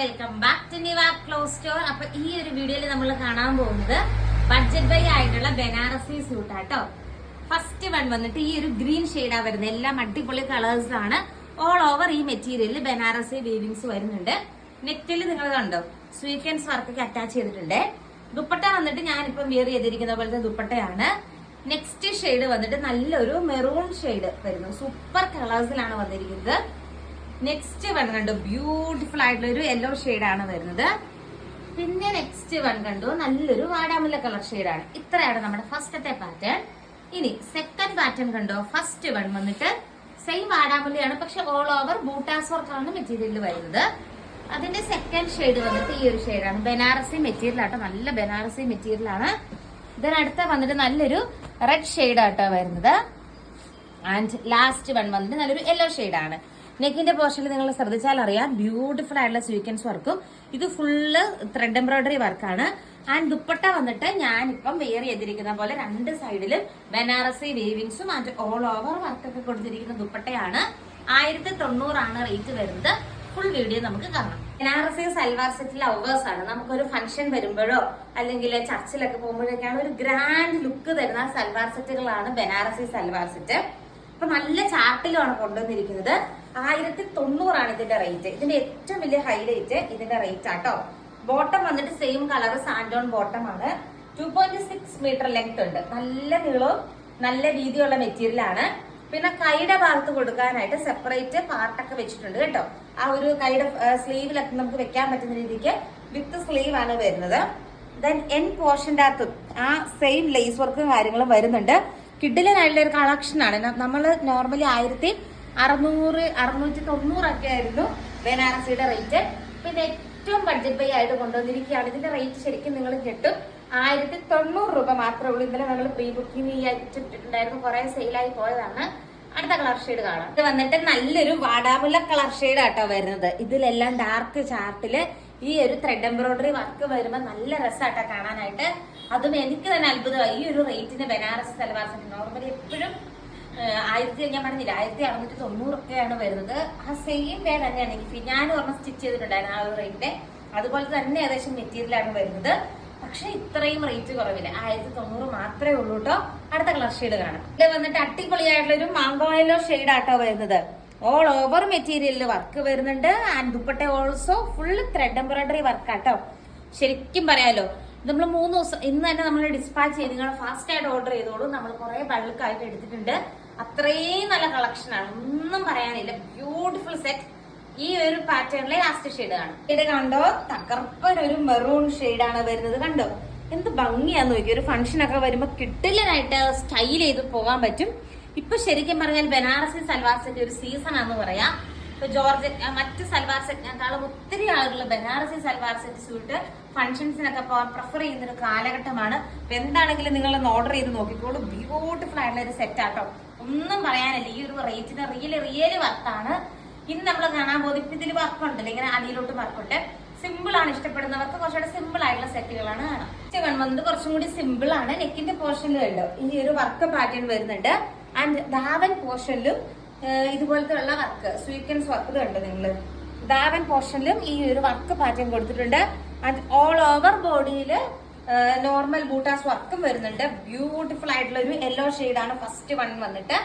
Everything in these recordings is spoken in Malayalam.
Welcome back to Niva cloth store. അപ്പൊ ഈ ഒരു വീഡിയോയിൽ നമ്മൾ കാണാൻ പോകുന്നത് ബഡ്ജറ്റ് ബൈ ആയിട്ടുള്ള ബനാറസി സ്യൂട്ട് ആട്ടോ. ഫസ്റ്റ് വൺ വന്നിട്ട് ഈ ഒരു ഗ്രീൻ ഷെയ്ഡാ വരുന്നത്. എല്ലാം അടിപൊളി കളേഴ്സ് ആണ്. ഓൾ ഓവർ ഈ മെറ്റീരിയലിൽ ബനാറസി വീവിങ്സ് വരുന്നുണ്ട്. നെറ്റിൽ നിങ്ങൾ കണ്ടോ സ്വീക്വൻസ് വർക്കൊക്കെ അറ്റാച്ച് ചെയ്തിട്ടുണ്ട്. ദുപ്പട്ട വന്നിട്ട് ഞാനിപ്പം വിയർ ചെയ്തിരിക്കുന്ന പോലത്തെ ദുപ്പട്ടയാണ്. നെക്സ്റ്റ് ഷെയ്ഡ് വന്നിട്ട് നല്ലൊരു മെറൂൺ ഷെയ്ഡ് വരുന്നു. സൂപ്പർ കളേഴ്സിലാണ് വന്നിരിക്കുന്നത്. നെക്സ്റ്റ് വൺ കണ്ടു ബ്യൂട്ടിഫുൾ ആയിട്ടുള്ള ഒരു യെല്ലോ ഷെയ്ഡാണ് വരുന്നത്. പിന്നെ നെക്സ്റ്റ് വൺ കണ്ടു നല്ലൊരു വാടാമുല്ല കളർ ഷെയ്ഡാണ്. ഇത്രയാണ് നമ്മുടെ ഫസ്റ്റത്തെ പാറ്റേൺ. ഇനി സെക്കൻഡ് പാറ്റേൺ കണ്ടോ. ഫസ്റ്റ് വൺ വന്നിട്ട് സെയിം വാടാമുല്ലയാണ്, പക്ഷെ ഓൾ ഓവർ ബൂട്ടാസ് വർക്കാണ് മെറ്റീരിയൽ വരുന്നത്. അതിന്റെ സെക്കൻഡ് ഷെയ്ഡ് വന്നിട്ട് ഈ ഒരു ഷെയ്ഡാണ്. ബനാറസി മെറ്റീരിയൽ ആട്ടോ, നല്ല ബനാറസി മെറ്റീരിയൽ ആണ്. ഇതിനടുത്ത വന്നിട്ട് നല്ലൊരു റെഡ് ഷെയ്ഡ് ആട്ടോ വരുന്നത്. ആൻഡ് ലാസ്റ്റ് വൺ വന്നിട്ട് നല്ലൊരു യെല്ലോ ഷെയ്ഡാണ്. നെക്കിന്റെ പോർഷനിൽ നിങ്ങൾ ശ്രദ്ധിച്ചാൽ അറിയാം ബ്യൂട്ടിഫുൾ ആയിട്ടുള്ള സ്വീക്വൻസ് വർക്കും. ഇത് ഫുള്ള് ത്രെഡ് എംബ്രോയിഡറി വർക്കാണ്. ആൻഡ് ദുപ്പട്ട വന്നിട്ട് ഞാനിപ്പം വെയർ ചെയ്തിരിക്കുന്ന പോലെ രണ്ട് സൈഡിലും ബനാറസി വീവിങ്സും ആൻഡ് ഓൾ ഓവർ വർക്കൊക്കെ കൊടുത്തിരിക്കുന്ന ദുപ്പട്ടയാണ്. 1090 റേറ്റ് വരുന്നത്. ഫുൾ വീഡിയോ നമുക്ക് കാണാം. ബനാറസി സൽവാർ സെറ്റ് ലവേഴ്സ് ആണ്. നമുക്കൊരു ഫംഗ്ഷൻ വരുമ്പോഴോ അല്ലെങ്കിൽ ചർച്ചിലൊക്കെ പോകുമ്പോഴൊക്കെയാണ് ഒരു ഗ്രാൻഡ് ലുക്ക് തരുന്ന സൽവാർ സെറ്റുകളാണ് ബനാറസി സൽവാർ സെറ്റ്. അപ്പൊ നല്ല ചാർട്ടിലുമാണ് കൊണ്ടുവന്നിരിക്കുന്നത്. 1090 ഇതിന്റെ റേറ്റ്. ഇതിന്റെ ഏറ്റവും വലിയ ഹൈലൈറ്റ് ഇതിന്റെ റേറ്റ് ആട്ടോ. ബോട്ടം വന്നിട്ട് സെയിം കളർ സാൻഡോൺ ബോട്ടം ആണ്. 2.6 മീറ്റർ ലെങ്ത് ഉണ്ട്. നല്ല നീളവും നല്ല വീതിയുള്ള മെറ്റീരിയൽ ആണ്. പിന്നെ കൈയുടെ ഭാഗത്ത് കൊടുക്കാനായിട്ട് സെപ്പറേറ്റ് പാർട്ടൊക്കെ വെച്ചിട്ടുണ്ട് കേട്ടോ. ആ ഒരു കൈയുടെ സ്ലീവിലൊക്കെ നമുക്ക് വെക്കാൻ പറ്റുന്ന രീതിക്ക് വിത്ത് സ്ലീവ് ആണ് വരുന്നത്. ദെൻ എൻ പോർഷന്റെ അകത്തും ആ സെയിം ലേസ് വർക്കും കാര്യങ്ങളും വരുന്നുണ്ട്. കിഡിലനായിട്ടുള്ള ഒരു കളക്ഷൻ ആണ്. നമ്മൾ നോർമലി 1600 690 ഒക്കെ ആയിരുന്നു ബനാറസിയുടെ റേറ്റ്. പിന്നെ ഏറ്റവും ബഡ്ജറ്റ് ബൈ ആയിട്ട് കൊണ്ടുവന്നിരിക്കുകയാണ്. ഇതിന്റെ റേറ്റ് ശരിക്കും നിങ്ങൾ കിട്ടും 1090 രൂപ മാത്രമേ ഉള്ളൂ. ഇന്നലെ നമ്മൾ പ്രീ ബുക്കിംഗ് ഇട്ടിട്ടുണ്ടായിരുന്നു, കുറെ സെയിലായി പോയതാണ്. അടുത്ത കളർ ഷെയ്ഡ് കാണാം. ഇത് വന്നിട്ട് നല്ലൊരു വാടാമുല്ല കളർ ഷെയ്ഡ് ആട്ടോ വരുന്നത്. ഇതിലെല്ലാം ഡാർക്ക് ചാർട്ടില് ഈ ഒരു ത്രെഡ് എംബ്രോയിഡറി വർക്ക് വരുമ്പോൾ നല്ല രസമായിട്ടാ കാണാനായിട്ട്. അതും എനിക്ക് തന്നെ അത്ഭുതമായി. ഈ ഒരു റേറ്റിന് ബനാറസി സൽവാർ സെറ്റ് നോർമലി എപ്പോഴും ഞാൻ പറഞ്ഞില്ല 1690 ഒക്കെയാണ് വരുന്നത്. ആ സെയിം വേ തന്നെയാണ് എനിക്ക് ഞാൻ ഒരെണ്ണം സ്റ്റിച്ച് ചെയ്തിട്ടുണ്ടായിരുന്നു ആ ഒരു റേറ്റിന്റെ. അതുപോലെ തന്നെ ഏകദേശം മെറ്റീരിയലാണ് വരുന്നത്. പക്ഷെ ഇത്രയും റേറ്റ് കുറവില്ല. 1090 മാത്രമേ ഉള്ളൂ കേട്ടോ. അടുത്ത കളർ ഷെയ്ഡ് കാണാം. ഇത് വന്നിട്ട് അടിപൊളിയായിട്ടുള്ള ഒരു മാംഗോ യെല്ലോ ഷെയ്ഡ് ആട്ടോ വരുന്നത്. ഓൾ ഓവർ മെറ്റീരിയലിൽ വർക്ക് വരുന്നുണ്ട്. And dupatta also full thread embroidery work ആട്ടോ. ശരിക്കും പറയാലോ, നമ്മൾ 3 ദിവസം ഇന്ന് തന്നെ നമ്മൾ ഡിസ്പാച്ച് ചെയ്ത് നിങ്ങൾ ഫാസ്റ്റ് ആയിട്ട് ഓർഡർ ചെയ്തോളൂ. നമ്മൾ കുറെ ബൾക്കായിട്ട് എടുത്തിട്ടുണ്ട്. അത്രയും നല്ല കളക്ഷൻ ആണ്, ഒന്നും പറയാനില്ല. Beautiful set. ഈ ഒരു പാറ്റേണിലെ ലാസ്റ്റ് ഷെയ്ഡ് ആണ്. ഷെയ്ഡ് കണ്ടോ, തകർപ്പൻ ഒരു മെറൂൺ ഷെയ്ഡാണ് വരുന്നത്. കണ്ടോ എന്ത് ഭംഗിയാന്ന് നോക്കി. ഒരു ഫംഗ്ഷൻ ഒക്കെ വരുമ്പോ കിട്ടില്ലനായിട്ട് സ്റ്റൈൽ ചെയ്ത് പോകാൻ പറ്റും. ഇപ്പൊ ശരിക്കും പറഞ്ഞാൽ ബനാറസി സൽവാർ സെറ്റ് ഒരു സീസൺ ആണെന്ന് പറയാം. ഇപ്പൊ ജോർജറ്റ് മറ്റ് സൽവാർ സെറ്റിനേക്കാളും ഒത്തിരി ആളുകൾ ബനാറസി സൽവാർ സെറ്റ് സ്യൂട്ട് ഫംഗ്ഷൻസിനൊക്കെ പോകാൻ പ്രിഫർ ചെയ്യുന്ന ഒരു കാലഘട്ടമാണ്. അപ്പൊ എന്താണെങ്കിലും നിങ്ങളൊന്ന് ഓർഡർ ചെയ്ത് നോക്കിക്കോളൂ. ബ്യൂട്ടിഫുൾ ആയിട്ടുള്ള ഒരു സെറ്റ് ആട്ടോ, ഒന്നും പറയാനില്ല. ഈ ഒരു റേറ്റിന് റിയലി വർത്താണ്. ഇനി നമ്മൾ കാണാൻ പോകുന്നത് ഇതിൽ വർക്കുണ്ടല്ലോ, ഇങ്ങനെ അടിയിലോട്ട് വർക്കുണ്ട്. സിമ്പിൾ ആണ്, ഇഷ്ടപ്പെടുന്നവർക്ക് കുറച്ചുകൂടെ സിമ്പിൾ ആയിട്ടുള്ള സെറ്റുകളാണ് കാണാം. വന്നത് കുറച്ചും കൂടി സിമ്പിൾ ആണ്. നെക്കിന്റെ പോർഷനിൽ കണ്ടോ ഈ ഒരു വർക്ക് പാറ്റേൺ വരുന്നുണ്ട്. ആൻഡ് ധാവൻ പോർഷനിലും ഇതുപോലത്തെ ഉള്ള വർക്ക് സ്വീക്വൻസ് വർക്ക് കണ്ടോ നിങ്ങൾ. ധാവൻ പോർഷനിലും ഈ ഒരു വർക്ക് പാറ്റേൺ കൊടുത്തിട്ടുണ്ട്. ആൻഡ് ഓൾ ഓവർ ബോഡിയിൽ നോർമൽ ബൂട്ടാസ് വർക്കും വരുന്നുണ്ട്. ബ്യൂട്ടിഫുൾ ആയിട്ടുള്ള ഒരു യെല്ലോ ഷെയ്ഡാണ് ഫസ്റ്റ് വൺ വന്നിട്ട്.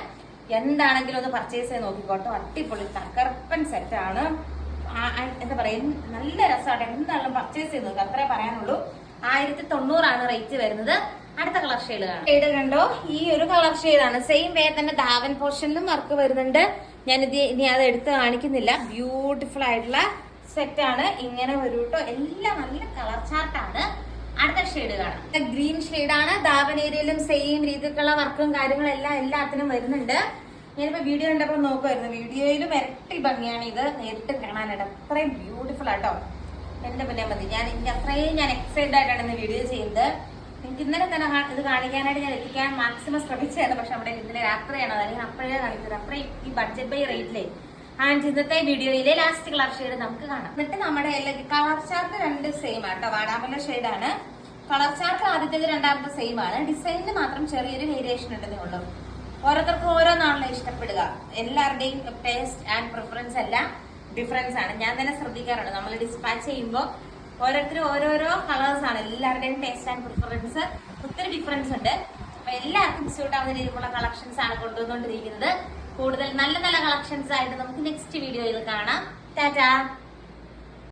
എന്താണെങ്കിലും ഒന്ന് പർച്ചേസ് ചെയ്ത് നോക്കിക്കോട്ടോ. അടിപൊളി തകർപ്പൻ സെറ്റാണ്. എന്താ പറയാ, നല്ല രസമാണ്. എന്താണെങ്കിലും പർച്ചേസ് ചെയ്ത് നോക്കുക, അത്രേ പറയാനുള്ളൂ. 1090 റേറ്റ് വരുന്നത്. അടുത്ത കളർ ഷെയ്ഡ് കാണാം. ഷെയ്ഡ് കണ്ടോ, ഈ ഒരു കളർ ഷെയ്ഡാണ്. സെയിം വേ തന്നെ ധാവൻ പോർഷനിലും വർക്ക് വരുന്നുണ്ട്. ഞാനിത് ഇനി അത് എടുത്ത് കാണിക്കുന്നില്ല. ബ്യൂട്ടിഫുൾ ആയിട്ടുള്ള സെറ്റാണ്. ഇങ്ങനെ വരും കേട്ടോ. എല്ലാം നല്ല കളർ ചാർട്ടാണ്. അടുത്ത ഷെയ്ഡ് കാണാം. ഗ്രീൻ ഷെയ്ഡാണ്. ധാവൻ ഏരിയയിലും സെയിം രീതിക്കുള്ള വർക്കും കാര്യങ്ങളും എല്ലാത്തിനും വരുന്നുണ്ട്. ഞാനിപ്പോ വീഡിയോ കണ്ടപ്പോൾ നോക്കുമായിരുന്നു. വീഡിയോയിലും ഇരട്ടി ഭംഗിയാണ് ഇത് നേരിട്ട് കാണാനായിട്ട്. അത്രയും ബ്യൂട്ടിഫുൾ ആട്ടോ. എന്റെ പിന്നെ മതി. അത്രയും എക്സൈറ്റഡ് ആയിട്ടാണ് ഇന്ന് വീഡിയോ ചെയ്യുന്നത്. എനിക്ക് ഇന്നലെ തന്നെ ഇത് കാണിക്കാനായിട്ട് ഞാൻ എത്തിക്കാൻ മാക്സിമം ശ്രമിച്ചതാണ്. പക്ഷെ നമ്മുടെ ഇന്നലെ രാത്രിയാണ്, അല്ലെങ്കിൽ അപ്പോഴേ കാണിക്കുന്നത്. അത്രയും ഈ ബഡ്ജറ്റ് ബൈ റേറ്റിലെ. ആൻഡ് ഇന്നത്തെ വീഡിയോയിലെ ലാസ്റ്റ് കളർ ഷെയ്ഡ് നമുക്ക് കാണാം. എന്നിട്ട് നമ്മുടെ കളർ ചാർട്ട് രണ്ട് സെയിം ആട്ടോ. വാടാമുല്ല ഷെയ്ഡാണ്. കളർ ചാർട്ട് ആദ്യത്തേത് രണ്ടാമത്തെ സെയിം ആണ്. ഡിസൈനിൽ മാത്രം ചെറിയൊരു വേരിയേഷൻ ഉണ്ടെന്നേ ഉള്ളൂ. ഓരോരുത്തർക്കും ഓരോന്നാണല്ലോ ഇഷ്ടപ്പെടുക. എല്ലാവരുടെയും ടേസ്റ്റ് ആൻഡ് പ്രിഫറൻസ് അല്ല. ഡിഫറൻസ് ആണ്. ഞാൻ തന്നെ ശ്രദ്ധിക്കാറുണ്ട്, നമ്മൾ ഡിസ്പാച്ച് ചെയ്യുമ്പോൾ ഓരോരുത്തരും ഓരോരോ കളേഴ്സ് ആണ്. എല്ലാവരുടെയും ടേസ്റ്റ് ആൻഡ് പ്രിഫറൻസ് ഒത്തിരി ഡിഫറൻസ് ഉണ്ട്. അപ്പൊ എല്ലാവർക്കും സ്യൂട്ട് ആവുന്ന രീതിയിലുള്ള കളക്ഷൻസ് ആണ് കൊണ്ടുവന്നുകൊണ്ടിരിക്കുന്നത്. കൂടുതൽ നല്ല നല്ല കളക്ഷൻസ് ആയിട്ട് നമുക്ക് നെക്സ്റ്റ് വീഡിയോയിൽ കാണാം. ടാറ്റാ.